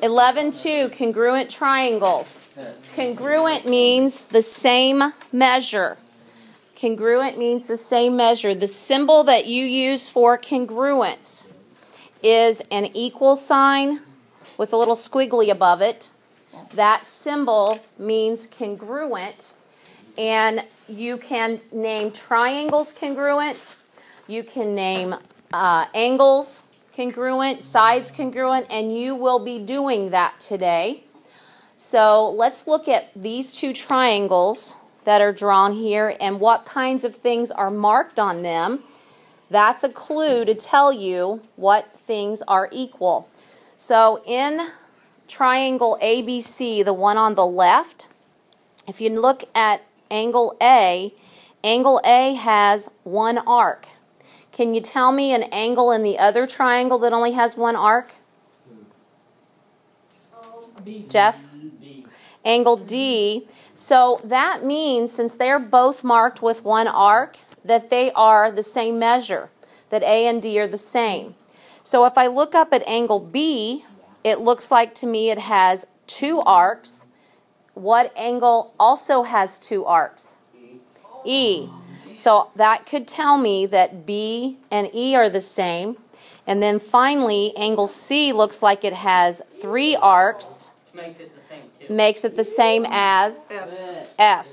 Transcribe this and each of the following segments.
11.2, congruent triangles. Congruent means the same measure. Congruent means the same measure. The symbol that you use for congruence is an equal sign with a little squiggly above it. That symbol means congruent, and you can name triangles congruent. You can name angles congruent, sides congruent, and you will be doing that today. So let's look at these two triangles that are drawn here and what kinds of things are marked on them. That's a clue to tell you what things are equal. So in triangle ABC, the one on the left, if you look at angle A has one arc. Can you tell me an angle in the other triangle that only has one arc? Jeff? D. Angle D. So that means, since they're both marked with one arc, that they are the same measure, that A and D are the same. So if I look up at angle B, it looks like to me it has two arcs. What angle also has two arcs? E. So that could tell me that B and E are the same. And then finally, angle C looks like it has three arcs. Makes it the same too. Makes it the same as F.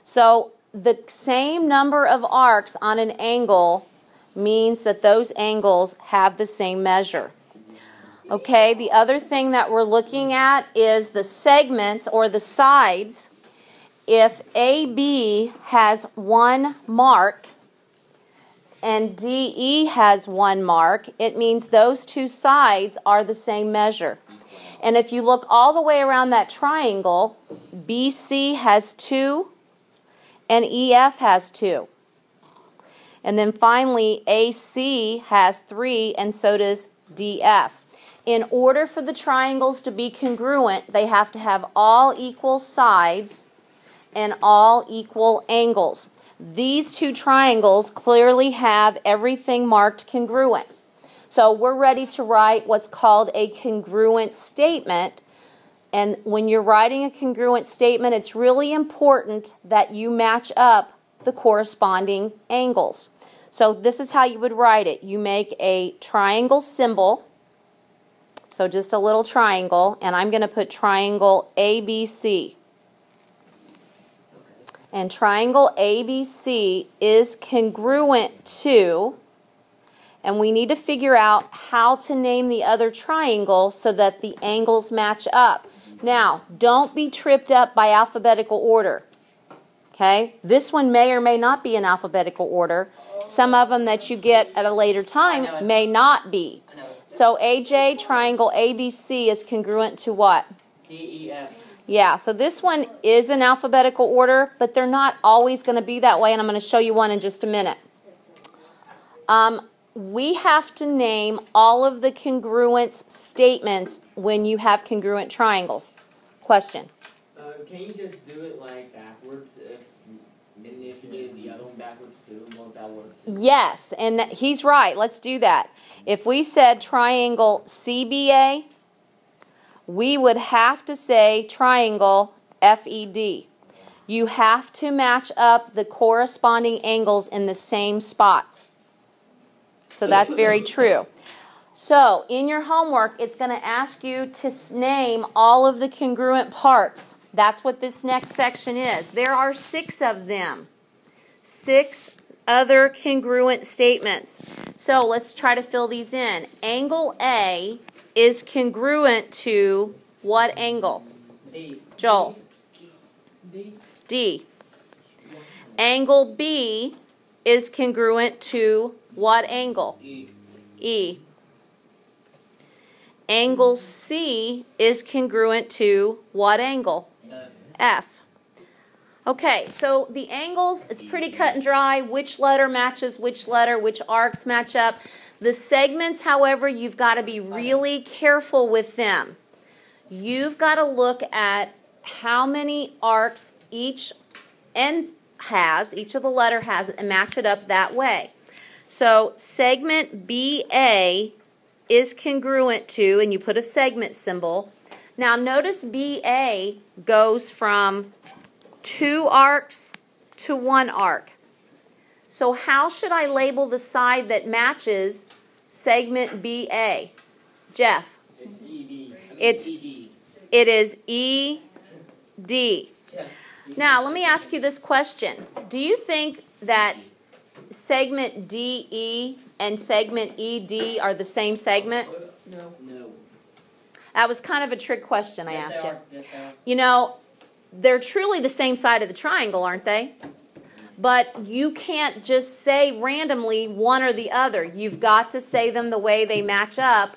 So the same number of arcs on an angle means that those angles have the same measure. Okay, the other thing that we're looking at is the segments or the sides. If AB has one mark and DE has one mark, it means those two sides are the same measure. And if you look all the way around that triangle, BC has 2 and EF has 2. And then finally, AC has 3 and so does DF. In order for the triangles to be congruent, they have to have all equal sides and all equal angles. These two triangles clearly have everything marked congruent. So we're ready to write what's called a congruent statement. And when you're writing a congruent statement, it's really important that you match up the corresponding angles. So this is how you would write it. You make a triangle symbol, so just a little triangle, and I'm going to put triangle ABC. And triangle ABC is congruent to, and we need to figure out how to name the other triangle so that the angles match up. Now, don't be tripped up by alphabetical order. Okay? This one may or may not be in alphabetical order. Some of them that you get at a later time may not be. So AJ, triangle ABC is congruent to what? DEF. Yeah, so this one is in alphabetical order, but they're not always going to be that way, and I'm going to show you one in just a minute. We have to name all of the congruence statements when you have congruent triangles. Question? Can you just do it like backwards? If you did the other one backwards too, won't that work? Yes, and he's right. Let's do that. If we said triangle CBA, we would have to say triangle FED. You have to match up the corresponding angles in the same spots. So that's very true. So in your homework, it's going to ask you to name all of the congruent parts. That's what this next section is. There are 6 of them. 6 other congruent statements. So let's try to fill these in. Angle A is congruent to what angle? D. Joel? D. D. Angle B is congruent to what angle? E. E. Angle C is congruent to what angle? F. Okay, so the angles, it's pretty cut and dry. Which letter matches which letter, which arcs match up. The segments, however, you've got to be really careful with them. You've got to look at how many arcs each end has, each of the letter has, and match it up that way. So segment BA is congruent to, and you put a segment symbol. Now notice BA goes from 2 arcs to 1 arc. So how should I label the side that matches segment BA? Jeff? It's ED. It is ED. Now let me ask you this question. Do you think that segment DE and segment ED are the same segment? No. That was kind of a trick question I asked you. Yes, they are. You know, they're truly the same side of the triangle, aren't they? But you can't just say randomly one or the other. You've got to say them the way they match up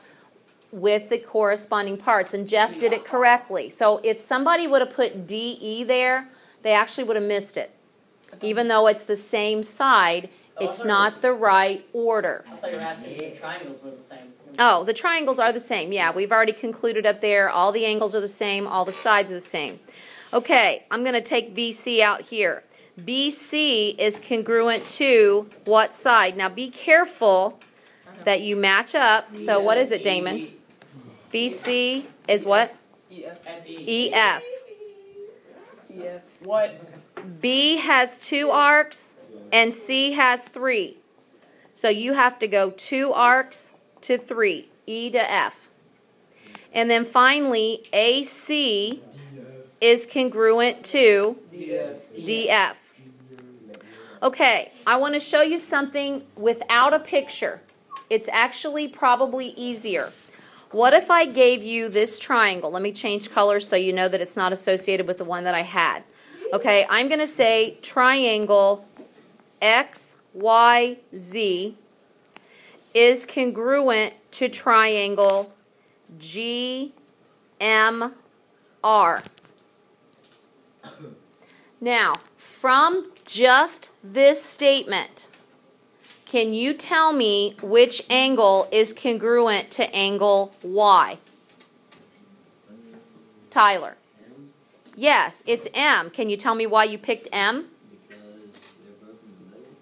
with the corresponding parts. And Jeff did it correctly. So if somebody would have put DE there, they actually would have missed it. Even though it's the same side, it's not the right order. I thought you were asking if the triangles were the same. Oh, the triangles are the same. Yeah, we've already concluded up there. All the angles are the same. All the sides are the same. Okay, I'm going to take BC out here. BC is congruent to what side? Now be careful that you match up. So what is it, Damon? BC is what? EF. What? B has 2 arcs and C has 3. So you have to go 2 arcs to 3, E to F. And then finally, AC is congruent to DF. Okay, I want to show you something without a picture. It's actually probably easier. What if I gave you this triangle? Let me change colors so you know that it's not associated with the one that I had. Okay, I'm going to say triangle XYZ is congruent to triangle GMR. Now, from just this statement, can you tell me which angle is congruent to angle Y? Tyler? Yes, it's M. Can you tell me why you picked M?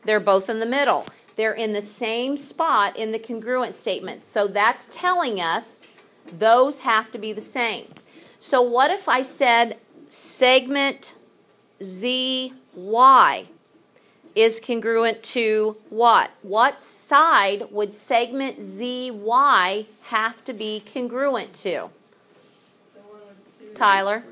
They're both in the middle. They're in the same spot in the congruent statement. So that's telling us those have to be the same. So what if I said segment ZY is congruent to what? What side would segment ZY have to be congruent to? Tyler?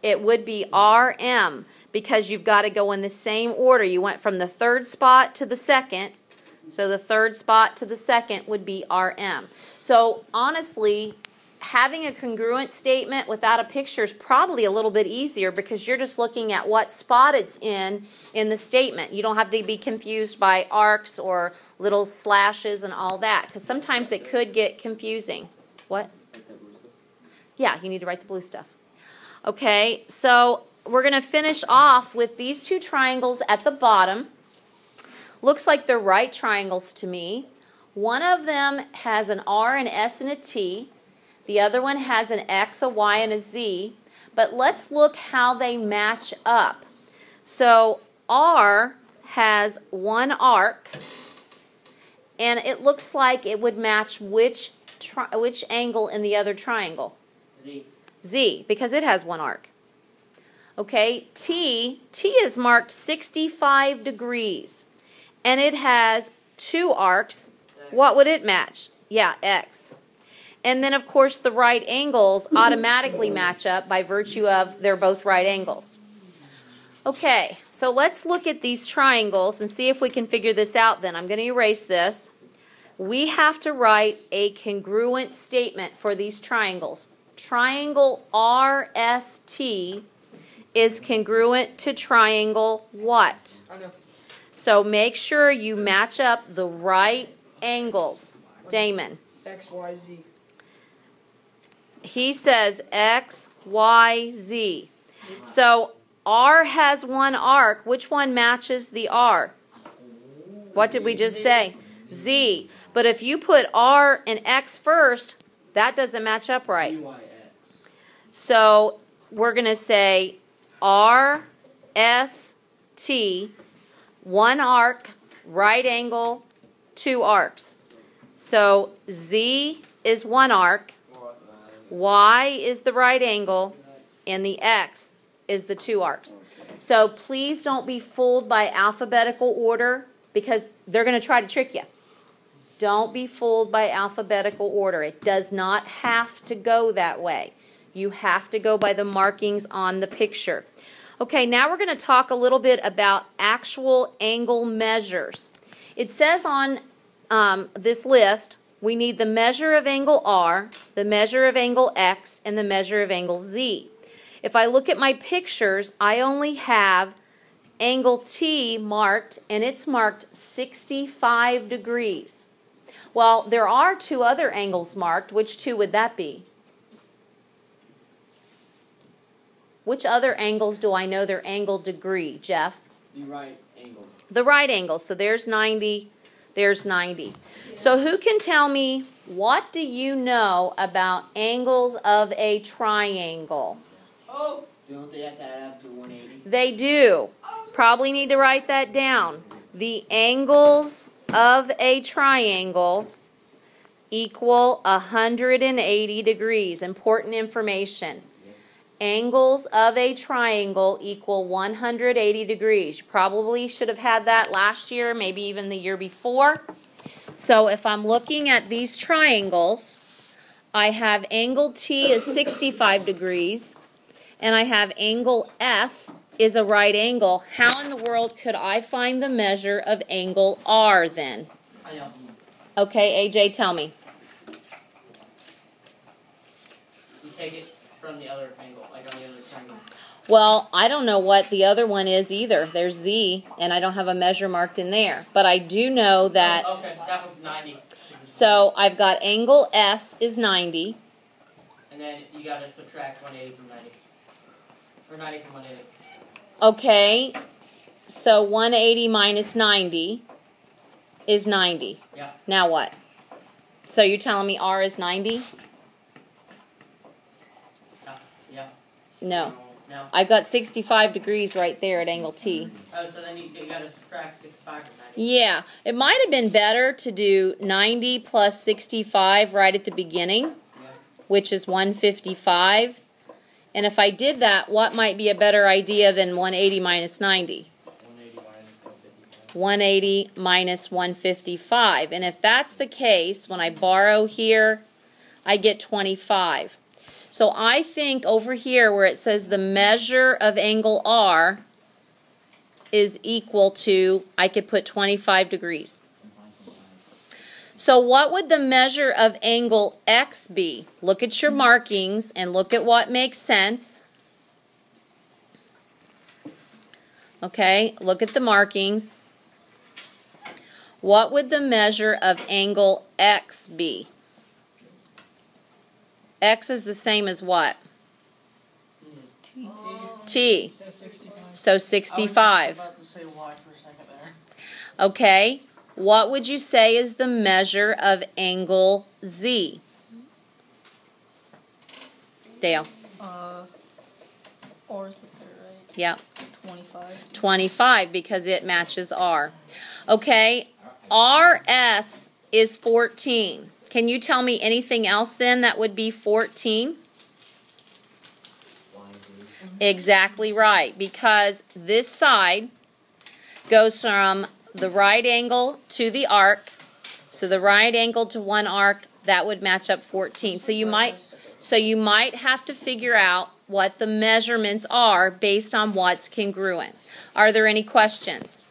It would be RM because you've got to go in the same order. You went from the 3rd spot to the 2nd. So the 3rd spot to the 2nd would be RM. So honestly, having a congruent statement without a picture is probably a little bit easier because you're just looking at what spot it's in the statement. You don't have to be confused by arcs or little slashes and all that because sometimes it could get confusing. What? Yeah, you need to write the blue stuff. Okay, so we're going to finish off with these 2 triangles at the bottom. Looks like they're right triangles to me. One of them has an R, an S, and a T. The other one has an X, a Y, and a Z. But let's look how they match up. So R has 1 arc, and it looks like it would match which angle in the other triangle? Z. Z, because it has 1 arc. Okay, T is marked 65 degrees, and it has 2 arcs. What would it match? Yeah, X. And then, of course, the right angles automatically match up by virtue of they're both right angles. Okay, so let's look at these triangles and see if we can figure this out then. I'm going to erase this. We have to write a congruent statement for these triangles. Triangle RST is congruent to triangle what? I know. So make sure you match up the right angles. Damon. X, Y, Z. He says X, Y, Z. So R has 1 arc. Which one matches the R? What did we just say? Z. But if you put R and X first, that doesn't match up right. So we're going to say R, S, T, 1 arc, right angle, 2 arcs. So Z is one arc, Y is the right angle, and the X is the two arcs. So please don't be fooled by alphabetical order because they're going to try to trick you. Don't be fooled by alphabetical order. It does not have to go that way. You have to go by the markings on the picture. Okay, now we're going to talk a little bit about actual angle measures. It says on this list, we need the measure of angle R, the measure of angle X, and the measure of angle Z. If I look at my pictures, I only have angle T marked, and it's marked 65 degrees. Well, there are two other angles marked. Which two would that be? Which other angles do I know their angle degree, Jeff? The right angle. The right angle. So there's 90, there's 90. So who can tell me, what do you know about angles of a triangle? Oh! Don't they have to add up to 180? They do. Probably need to write that down. The angles of a triangle equal 180 degrees. Important information. Angles of a triangle equal 180 degrees. You probably should have had that last year, maybe even the year before. So if I'm looking at these triangles, I have angle T is 65 degrees, and I have angle S is a right angle. How in the world could I find the measure of angle R then? Okay, AJ, tell me. You take it from the other angle, like on the other triangle. Well, I don't know what the other one is either. There's Z, and I don't have a measure marked in there. But I do know that... Oh, okay, that one's 90. So I've got angle S is 90. And then you got to subtract 180 from 90. Or 90 from 180. Okay, so 180 minus 90 is 90. Yeah. Now what? So you're telling me R is 90? Yeah. No. No. I've got 65 degrees right there at angle T. Oh, so then you got to subtract 65 from 90. Yeah, it might have been better to do 90 plus 65 right at the beginning, which is 155. And if I did that, what might be a better idea than 180 minus 90? 180 minus 155. And if that's the case, when I borrow here, I get 25. So I think over here where it says the measure of angle R is equal to, I could put 25 degrees. So what would the measure of angle X be? Look at your markings and look at what makes sense. Okay, look at the markings. What would the measure of angle X be? X is the same as what? T. So 65. I was about to say Y for a second there. Okay. What would you say is the measure of angle Z? Dale. R is the third, right? Yeah. 25. 25 because it matches R. Okay. RS is 14. Can you tell me anything else then that would be 14? Exactly right, because this side goes from the right angle to the arc. So the right angle to one arc, that would match up 14. So you might have to figure out what the measurements are based on what's congruent. Are there any questions?